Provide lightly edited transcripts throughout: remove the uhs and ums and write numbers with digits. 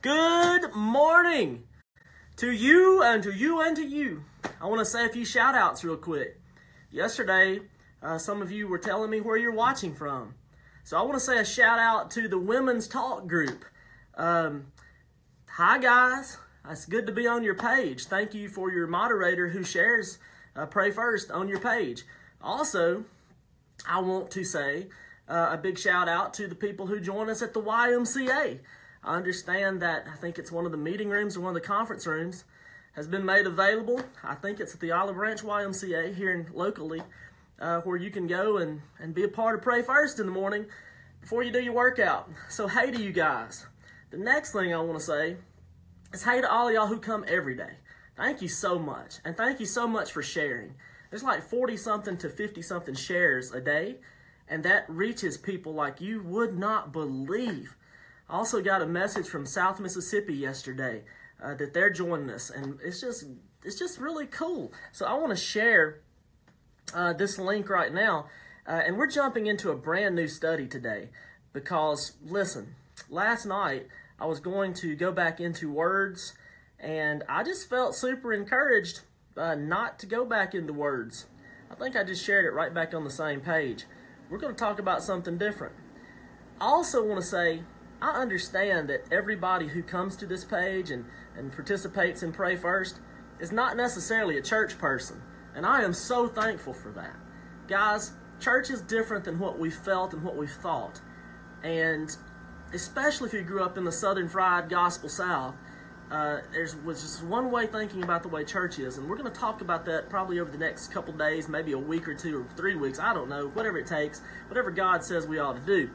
Good morning to you and to you and to you. I want to say a few shout outs real quick. Yesterday, some of you were telling me where you're watching from. So I want to say a shout out to the Women's Talk group. Hi guys, it's good to be on your page. Thank you for your moderator who shares Pray First on your page. Also, I want to say a big shout out to the people who join us at the YMCA. I understand that, I think it's one of the meeting rooms or one of the conference rooms has been made available. I think it's at the Olive Branch YMCA here locally, where you can go and be a part of Pray First in the morning before you do your workout. So hey to you guys. The next thing I want to say is hey to all of y'all who come every day. Thank you so much. And thank you so much for sharing. There's like 40-something to 50-something shares a day, and that reaches people like you would not believe. I also got a message from South Mississippi yesterday that they're joining us, and it's just really cool. So I want to share this link right now, and we're jumping into a brand new study today because, listen, last night I was going to go back into words, and I just felt super encouraged not to go back into words. I think I just shared it right back on the same page. We're going to talk about something different. I also want to say, I understand that everybody who comes to this page and participates in Pray First is not necessarily a church person, and I am so thankful for that. Guys, church is different than what we felt and what we thought, and especially if you grew up in the Southern Fried Gospel South, was just one way thinking about the way church is, and we're going to talk about that probably over the next couple days, maybe a week or 2 or 3 weeks, I don't know, whatever it takes, whatever God says we ought to do.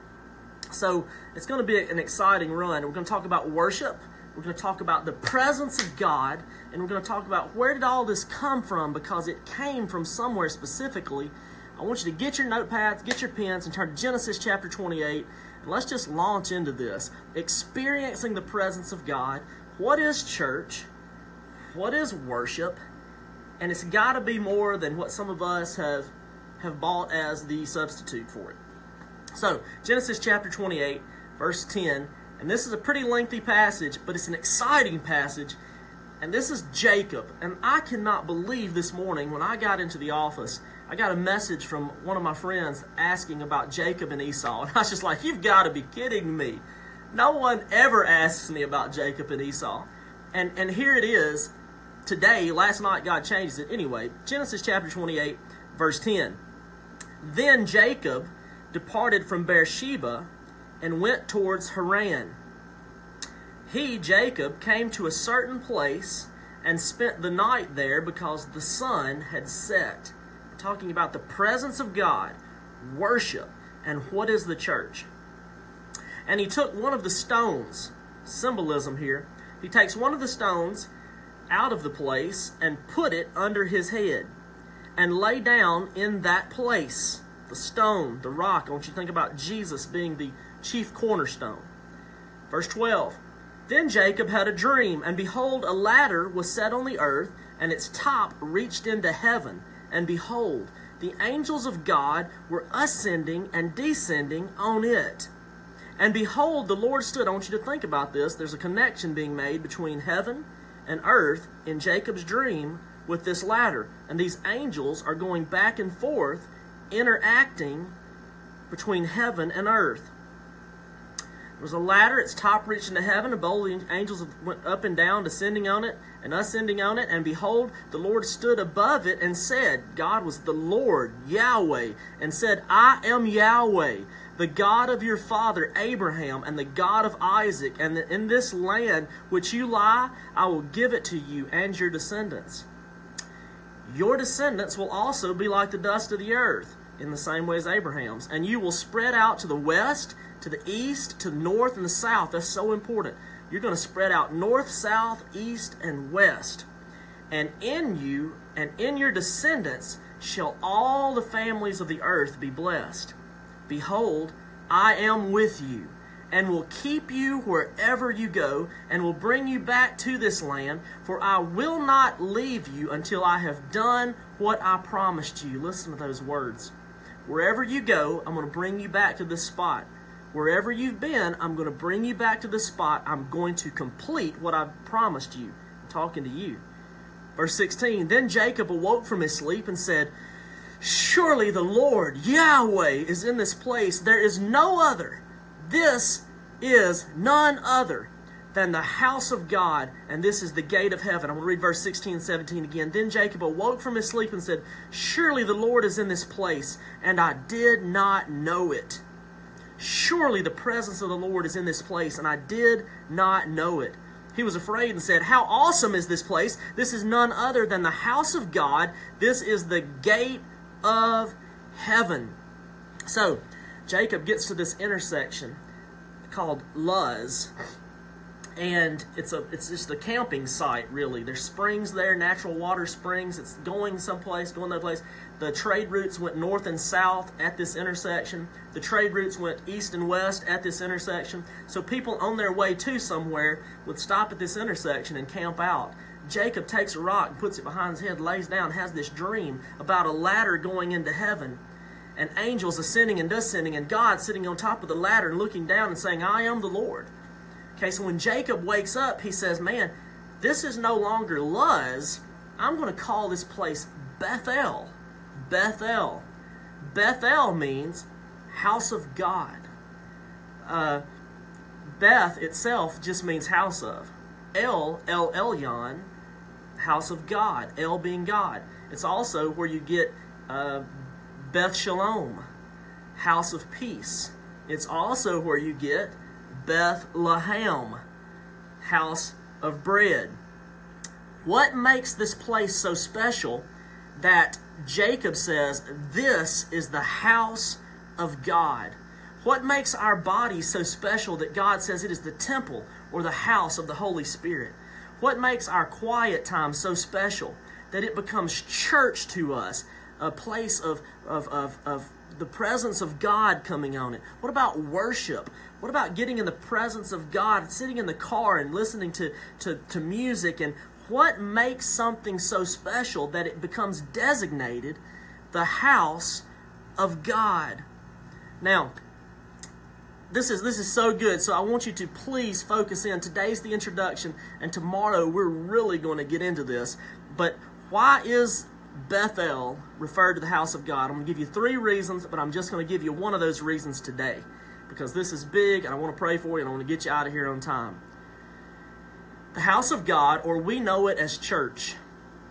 So it's going to be an exciting run. We're going to talk about worship. We're going to talk about the presence of God. And we're going to talk about where did all this come from, because it came from somewhere specifically. I want you to get your notepads, get your pens, and turn to Genesis chapter 28. And let's just launch into this. Experiencing the presence of God. What is church? What is worship? And it's got to be more than what some of us have bought as the substitute for it. So, Genesis chapter 28, verse 10, and this is a pretty lengthy passage, but it's an exciting passage, and this is Jacob. And I cannot believe this morning when I got into the office, I got a message from one of my friends asking about Jacob and Esau, and I was just like, you've got to be kidding me. No one ever asks me about Jacob and Esau. And here it is, today, last night God changes it. Anyway, Genesis chapter 28, verse 10. Then Jacob departed from Beersheba and went towards Haran. He, Jacob, came to a certain place and spent the night there because the sun had set. We're talking about the presence of God, worship, and what is the church. And he took one of the stones, symbolism here, he takes one of the stones out of the place and put it under his head and lay down in that place. The stone, the rock. I want you to think about Jesus being the chief cornerstone. Verse 12. Then Jacob had a dream, and behold, a ladder was set on the earth, and its top reached into heaven. And behold, the angels of God were ascending and descending on it. And behold, the Lord stood. I want you to think about this. There's a connection being made between heaven and earth in Jacob's dream with this ladder. And these angels are going back and forth, interacting between heaven and earth. There was a ladder, its top reached into heaven, and both the angels went up and down, descending on it and ascending on it. And behold, the Lord stood above it and said, God was the Lord, Yahweh, and said, I am Yahweh, the God of your father Abraham, and the God of Isaac, and in this land which you lie, I will give it to you and your descendants. Your descendants will also be like the dust of the earth, in the same way as Abraham's. And you will spread out to the west, to the east, to the north, and the south. That's so important. You're going to spread out north, south, east, and west. And in you and in your descendants shall all the families of the earth be blessed. Behold, I am with you, and will keep you wherever you go, and will bring you back to this land, for I will not leave you until I have done what I promised you. Listen to those words. Wherever you go, I'm going to bring you back to this spot. Wherever you've been, I'm going to bring you back to the spot. I'm going to complete what I've promised you. I'm talking to you. Verse 16, then Jacob awoke from his sleep and said, surely the Lord, Yahweh, is in this place. There is no other. This is none other than the house of God, and this is the gate of heaven. I'm going to read verse 16 and 17 again. Then Jacob awoke from his sleep and said, surely the Lord is in this place, and I did not know it. Surely the presence of the Lord is in this place, and I did not know it. He was afraid and said, how awesome is this place? This is none other than the house of God. This is the gate of heaven. So, Jacob gets to this intersection called Luz, and it's just a camping site, really. There's springs there, natural water springs. It's going someplace, going that place. The trade routes went north and south at this intersection. The trade routes went east and west at this intersection. So people on their way to somewhere would stop at this intersection and camp out. Jacob takes a rock and puts it behind his head, lays down, has this dream about a ladder going into heaven, and angels ascending and descending, and God sitting on top of the ladder and looking down and saying, I am the Lord. Okay, so when Jacob wakes up, he says, man, this is no longer Luz. I'm going to call this place Bethel. Bethel. Bethel means house of God. Beth itself just means house of. El Elyon, house of God. El being God. It's also where you get Beth Shalom, house of peace. It's also where you get Bethlehem, house of bread. What makes this place so special that Jacob says, this is the house of God? What makes our body so special that God says it is the temple or the house of the Holy Spirit? What makes our quiet time so special that it becomes church to us, a place of the presence of God coming on it? What about worship? What about getting in the presence of God, sitting in the car and listening to music? And what makes something so special that it becomes designated the house of God? Now, this is so good, so I want you to please focus in. Today's the introduction, and tomorrow we're really going to get into this. But why is Bethel referred to the house of God? I'm going to give you 3 reasons, but I'm just going to give you one of those reasons today, because this is big, and I want to pray for you, and I want to get you out of here on time. The house of God, or we know it as church,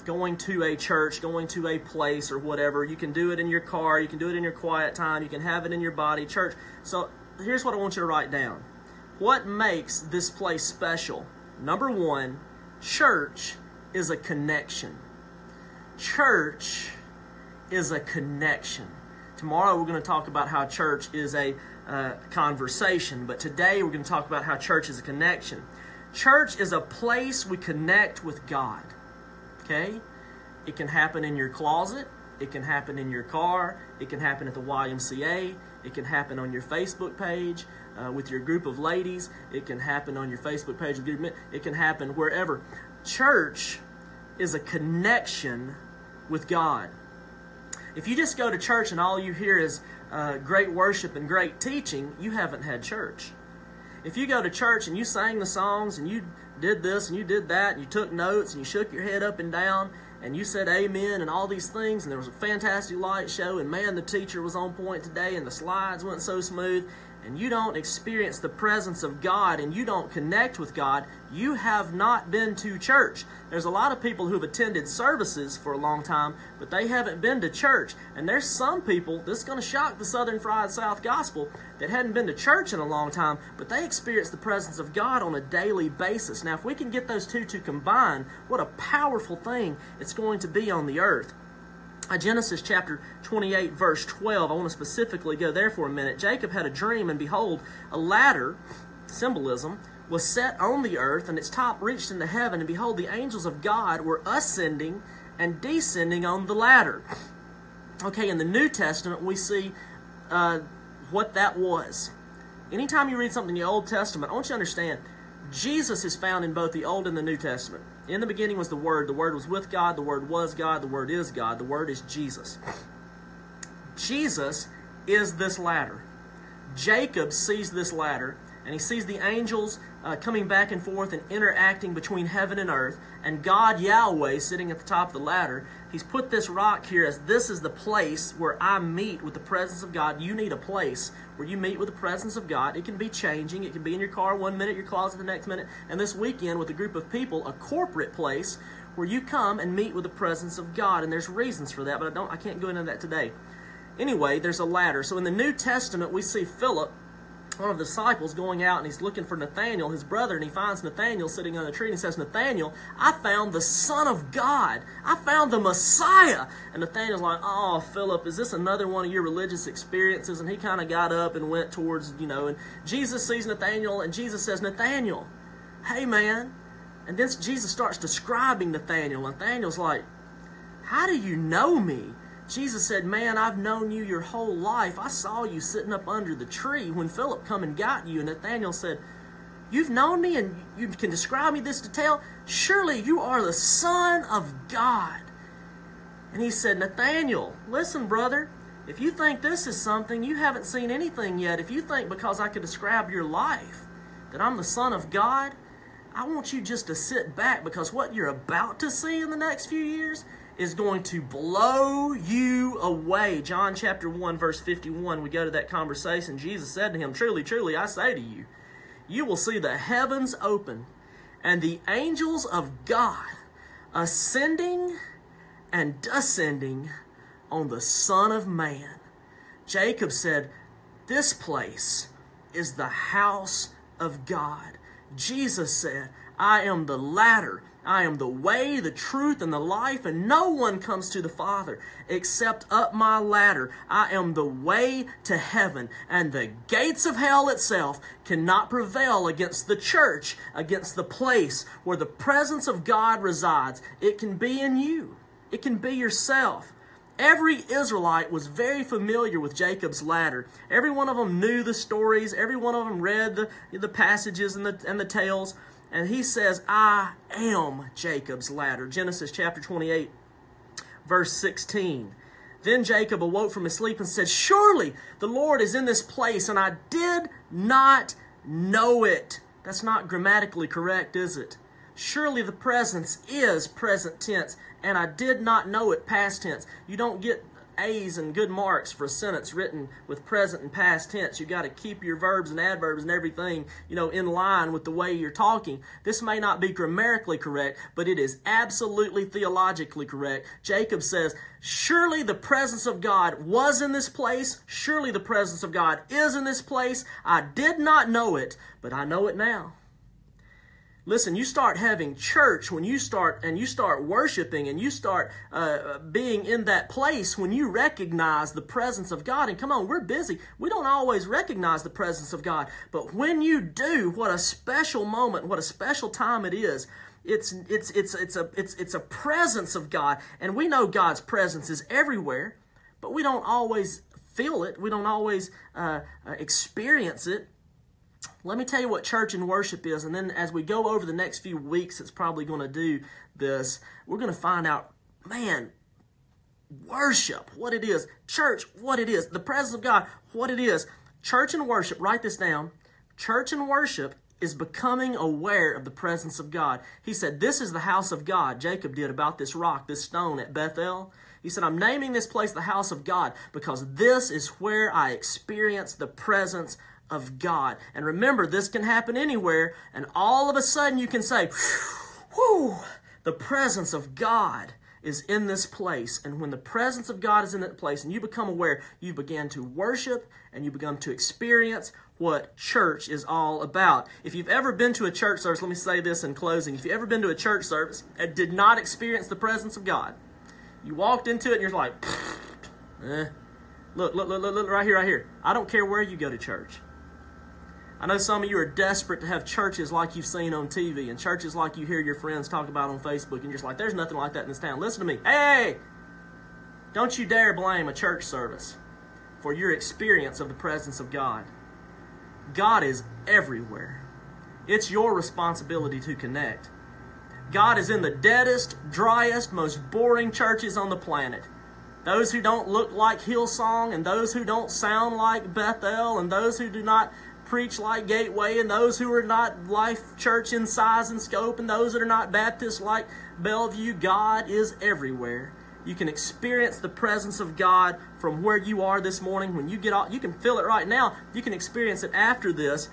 going to a church, going to a place or whatever. You can do it in your car, you can do it in your quiet time, you can have it in your body, church. So here's what I want you to write down. What makes this place special? Number 1, church is a connection. Church is a connection. Tomorrow we're going to talk about how church is a conversation, but today we're going to talk about how church is a connection. Church is a place we connect with God. Okay? It can happen in your closet. It can happen in your car. It can happen at the YMCA. It can happen on your Facebook page with your group of ladies. It can happen on your Facebook page with your men. It can happen wherever. Church is a connection with God. If you just go to church and all you hear is great worship and great teaching, you haven't had church. If you go to church and you sang the songs and you did this and you did that and you took notes and you shook your head up and down and you said amen and all these things and there was a fantastic light show and man, the teacher was on point today and the slides went so smooth, and you don't experience the presence of God and you don't connect with God, you have not been to church. There's a lot of people who've attended services for a long time, but they haven't been to church. And there's some people, this is going to shock the Southern Fried South Gospel, that hadn't been to church in a long time, but they experience the presence of God on a daily basis. Now, if we can get those two to combine, what a powerful thing it's going to be on the earth. Genesis chapter 28, verse 12. I want to specifically go there for a minute. Jacob had a dream, and behold, a ladder, symbolism, was set on the earth, and its top reached into heaven, and behold, the angels of God were ascending and descending on the ladder. Okay, in the New Testament, we see what that was. Anytime you read something in the Old Testament, I want you to understand, Jesus is found in both the Old and the New Testament. In the beginning was the Word was with God, the Word was God, the Word is God, the Word is Jesus. Jesus is this ladder. Jacob sees this ladder, and he sees the angels coming back and forth and interacting between heaven and earth, and God, Yahweh, sitting at the top of the ladder. He's put this rock here as this is the place where I meet with the presence of God. You need a place where you meet with the presence of God. It can be changing. It can be in your car one minute, your closet the next minute, and this weekend with a group of people, a corporate place where you come and meet with the presence of God. And there's reasons for that, but I can't go into that today. Anyway, there's a ladder. So in the New Testament, we see Philip, one of the disciples, going out and he's looking for Nathanael, his brother, and he finds Nathanael sitting on a tree and he says, Nathanael, I found the Son of God. I found the Messiah. And Nathanael's like, oh, Philip, is this another one of your religious experiences? And he kind of got up and went towards, and Jesus sees Nathanael and Jesus says, Nathanael, hey man. And then Jesus starts describing Nathanael. Nathanael's like, how do you know me? Jesus said, man, I've known you your whole life. I saw you sitting up under the tree when Philip come and got you. And Nathanael said, you've known me and you can describe me this detail? Surely you are the Son of God. And he said, Nathanael, listen, brother, if you think this is something, you haven't seen anything yet. If you think because I could describe your life that I'm the Son of God, I want you just to sit back, because what you're about to see in the next few years is going to blow you away. John chapter 1, verse 51, we go to that conversation. Jesus said to him, truly, truly, I say to you, you will see the heavens open and the angels of God ascending and descending on the Son of Man. Jacob said, this place is the house of God. Jesus said, I am the ladder. I am the way, the truth, and the life, and no one comes to the Father except up my ladder. I am the way to heaven, and the gates of hell itself cannot prevail against the church, against the place where the presence of God resides. It can be in you. It can be yourself. Every Israelite was very familiar with Jacob's ladder. Every one of them knew the stories. Every one of them read the passages and the tales. And he says, I am Jacob's ladder. Genesis chapter 28, verse 16. Then Jacob awoke from his sleep and said, surely the Lord is in this place, and I did not know it. That's not grammatically correct, is it? Surely the presence is present tense, and I did not know it past tense. You don't get A's and good marks for a sentence written with present and past tense. You got to keep your verbs and adverbs and everything, in line with the way you're talking. This may not be grammatically correct, but it is absolutely theologically correct. Jacob says, surely the presence of God was in this place. Surely the presence of God is in this place. I did not know it, but I know it now. Listen, you start having church when you start worshiping and you start being in that place when you recognize the presence of God. And come on, we're busy. We don't always recognize the presence of God. But when you do, what a special moment, what a special time it is. It's a presence of God. And we know God's presence is everywhere, but we don't always feel it. We don't always experience it. Let me tell you what church and worship is, and then as we go over the next few weeks, it's probably going to do this. We're going to find out, man, worship, what it is. Church, what it is. The presence of God, what it is. Church and worship, write this down. Church and worship is becoming aware of the presence of God. He said, this is the house of God. Jacob did about this rock, this stone at Bethel. He said, I'm naming this place the house of God because this is where I experience the presence of God. And remember, this can happen anywhere, and all of a sudden you can say, whew, the presence of God is in this place. And when the presence of God is in that place and you become aware, you begin to worship and you begin to experience what church is all about. If you've ever been to a church service, let me say this in closing. If you've ever been to a church service and did not experience the presence of God, you walked into it and you're like, look, right here. I don't care where you go to church. I know some of you are desperate to have churches like you've seen on TV and churches like you hear your friends talk about on Facebook, and you're just like, there's nothing like that in this town. Listen to me. Hey! Don't you dare blame a church service for your experience of the presence of God. God is everywhere. It's your responsibility to connect. God is in the deadest, driest, most boring churches on the planet. those who don't look like Hillsong, and those who don't sound like Bethel, and those who do not preach like Gateway, and those who are not Life Church in size and scope, and those that are not Baptist like Bellevue. God is everywhere. You can experience the presence of God from where you are this morning. When you get off, you can feel it right now. You can experience it after this.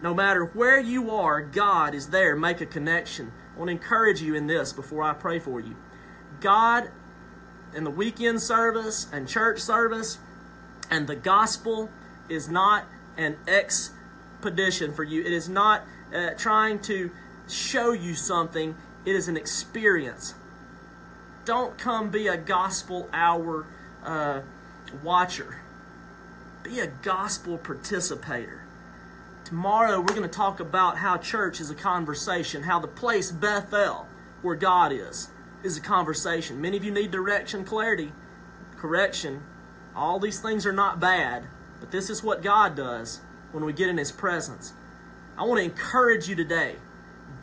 No matter where you are, God is there. Make a connection. I want to encourage you in this before I pray for you. God, in the weekend service and church service and the gospel, is not an expedition for you. It is not trying to show you something. It is an experience. Don't come be a gospel hour watcher. Be a gospel participator. Tomorrow we're going to talk about how church is a conversation, how the place Bethel, where God is a conversation. Many of you need direction, clarity, correction. All these things are not bad, but this is what God does when we get in His presence. I want to encourage you today.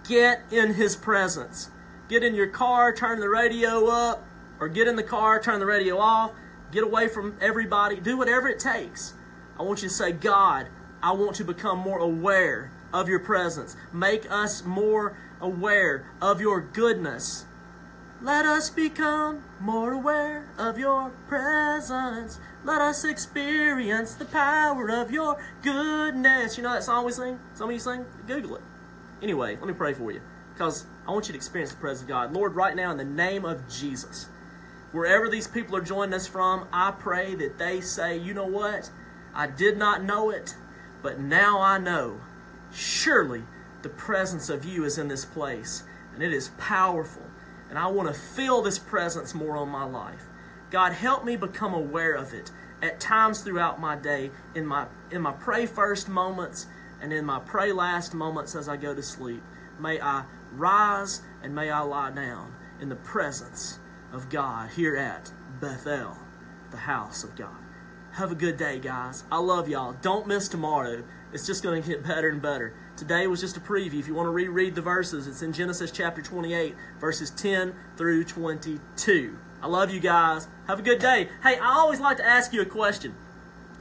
Get in His presence. Get in your car, turn the radio up, or get in the car, turn the radio off, get away from everybody. Do whatever it takes. I want you to say, God, I want to become more aware of your presence. Make us more aware of your goodness. Let us become more aware of your presence. Let us experience the power of your goodness. You know that song we sing? Some of you sing? Google it. Anyway, let me pray for you, because I want you to experience the presence of God. Lord, right now in the name of Jesus, wherever these people are joining us from, I pray that they say, you know what? I did not know it, but now I know. Surely the presence of you is in this place, and it is powerful. And I want to feel this presence more on my life. God, help me become aware of it at times throughout my day, in my pray first moments and in my pray last moments as I go to sleep. May I rise and may I lie down in the presence of God here at Bethel, the house of God. Have a good day, guys. I love y'all. Don't miss tomorrow. It's just going to get better and better. Today was just a preview. If you want to reread the verses, it's in Genesis chapter 28, verses 10 through 22. I love you guys. Have a good day. Hey, I always like to ask you a question.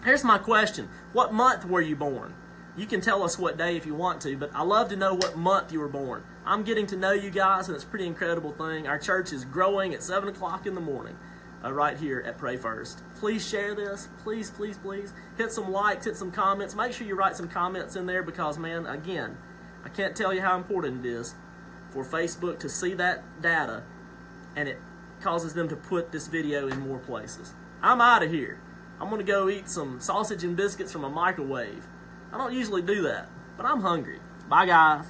Here's my question. What month were you born? You can tell us what day if you want to, but I love to know what month you were born. I'm getting to know you guys, and it's a pretty incredible thing. Our church is growing at 7 o'clock in the morning. Right here at Pray First. Please share this. Please, please, please. Hit some likes, hit some comments. Make sure you write some comments in there because, man, again, I can't tell you how important it is for Facebook to see that data, and it causes them to put this video in more places. I'm out of here. I'm going to go eat some sausage and biscuits from a microwave. I don't usually do that, but I'm hungry. Bye, guys.